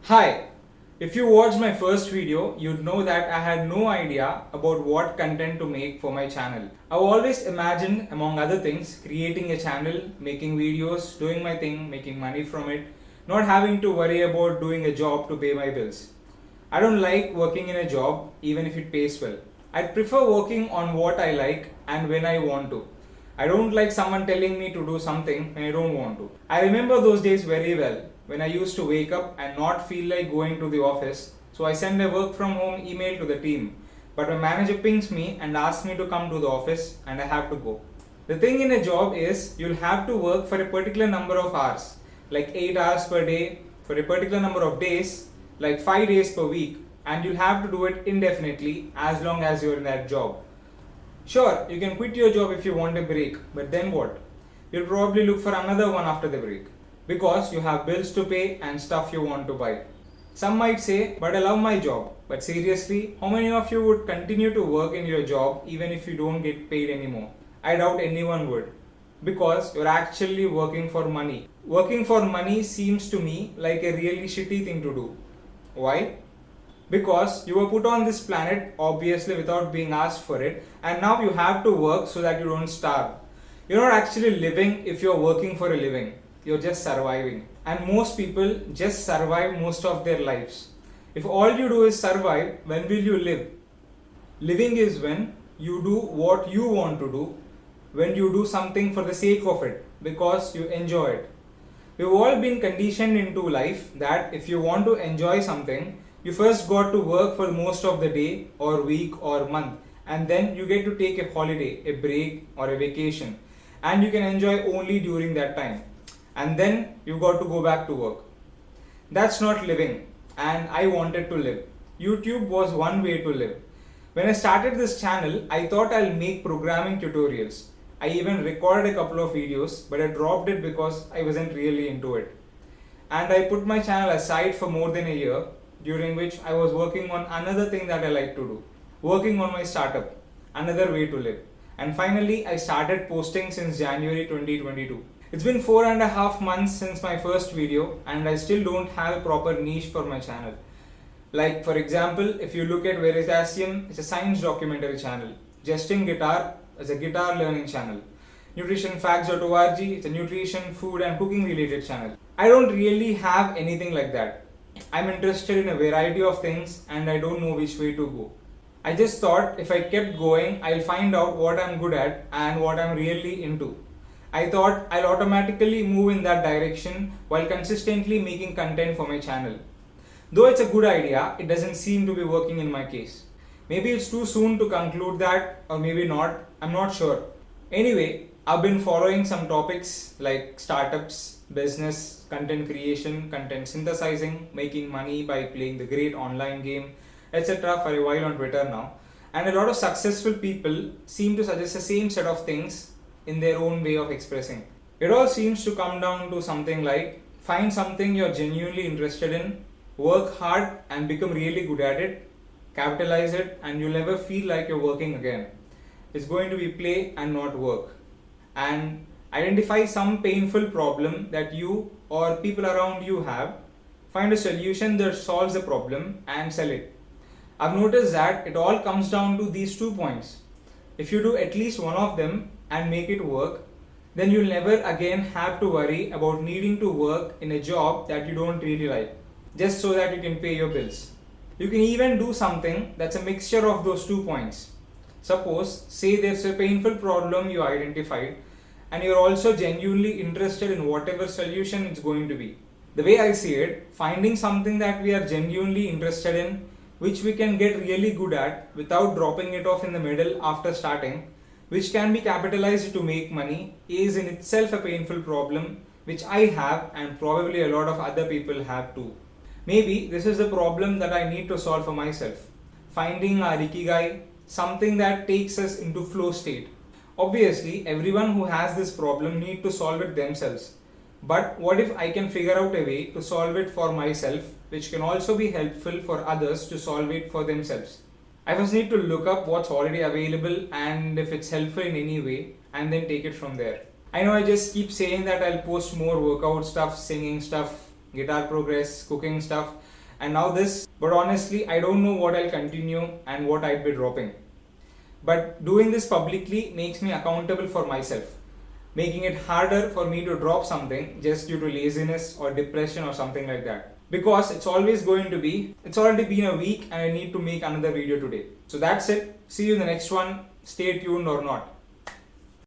Hi! If you watched my first video, you'd know that I had no idea about what content to make for my channel. I've always imagined, among other things, creating a channel, making videos, doing my thing, making money from it, not having to worry about doing a job to pay my bills. I don't like working in a job, even if it pays well. I'd prefer working on what I like and when I want to. I don't like someone telling me to do something when I don't want to. I remember those days very well when I used to wake up and not feel like going to the office, so I send a work from home email to the team. But my manager pings me and asks me to come to the office and I have to go. The thing in a job is you'll have to work for a particular number of hours, like 8 hours per day, for a particular number of days, like 5 days per week, and you'll have to do it indefinitely as long as you're in that job. Sure, you can quit your job if you want a break, but then what? You'll probably look for another one after the break because you have bills to pay and stuff you want to buy. Some might say, but I love my job. But seriously, how many of you would continue to work in your job even if you don't get paid anymore? I doubt anyone would because you're actually working for money. Working for money seems to me like a really shitty thing to do. Why? Because you were put on this planet obviously without being asked for it, and now you have to work so that you don't starve. You're not actually living if you're working for a living, you're just surviving. And most people just survive most of their lives. If all you do is survive, when will you live? Living is when you do what you want to do, when you do something for the sake of it, because you enjoy it. We've all been conditioned into life that if you want to enjoy something, you first got to work for most of the day or week or month, and then you get to take a holiday, a break or a vacation, and you can enjoy only during that time, and then you got to go back to work. That's not living, and I wanted to live. YouTube was one way to live. When I started this channel, I thought I'll make programming tutorials. I even recorded a couple of videos, but I dropped it because I wasn't really into it. And I put my channel aside for more than a year, during which I was working on another thing that I like to do, working on my startup, another way to live. And finally, I started posting since January 2022. It's been 4.5 months since my first video, and I still don't have a proper niche for my channel. Like, for example, if you look at Veritasium, it's a science documentary channel. Justin Guitar is a guitar learning channel. Nutritionfacts.org, it's a nutrition, food, and cooking related channel. I don't really have anything like that. I'm interested in a variety of things and I don't know which way to go. I just thought if I kept going, I'll find out what I'm good at and what I'm really into. I thought I'll automatically move in that direction while consistently making content for my channel. Though it's a good idea, it doesn't seem to be working in my case. Maybe it's too soon to conclude that, or maybe not, I'm not sure. Anyway, I've been following some topics like startups, business, content creation, content synthesizing, making money by playing the great online game, etc. for a while on Twitter now. And a lot of successful people seem to suggest the same set of things in their own way of expressing. It all seems to come down to something like find something you're genuinely interested in, work hard and become really good at it, capitalize it, and you'll never feel like you're working again. It's going to be play and not work. And identify some painful problem that you or people around you have, find a solution that solves the problem and sell it. I've noticed that it all comes down to these 2 points. If you do at least one of them and make it work, then you'll never again have to worry about needing to work in a job that you don't really like, just so that you can pay your bills. You can even do something that's a mixture of those 2 points. Suppose, say there's a painful problem you identified, and you're also genuinely interested in whatever solution it's going to be. The way I see it, finding something that we are genuinely interested in, which we can get really good at without dropping it off in the middle after starting, which can be capitalized to make money, is in itself a painful problem, which I have and probably a lot of other people have too. Maybe this is the problem that I need to solve for myself. Finding our Ikigai, something that takes us into flow state. Obviously, everyone who has this problem need to solve it themselves. But what if I can figure out a way to solve it for myself, which can also be helpful for others to solve it for themselves? I first need to look up what's already available and if it's helpful in any way, and then take it from there. I know I just keep saying that I'll post more workout stuff, singing stuff, guitar progress, cooking stuff, and now this. But honestly, I don't know what I'll continue and what I'd be dropping. But doing this publicly makes me accountable for myself, making it harder for me to drop something just due to laziness or depression or something like that. Because it's already been a week and I need to make another video today. So that's it. See you in the next one. Stay tuned or not.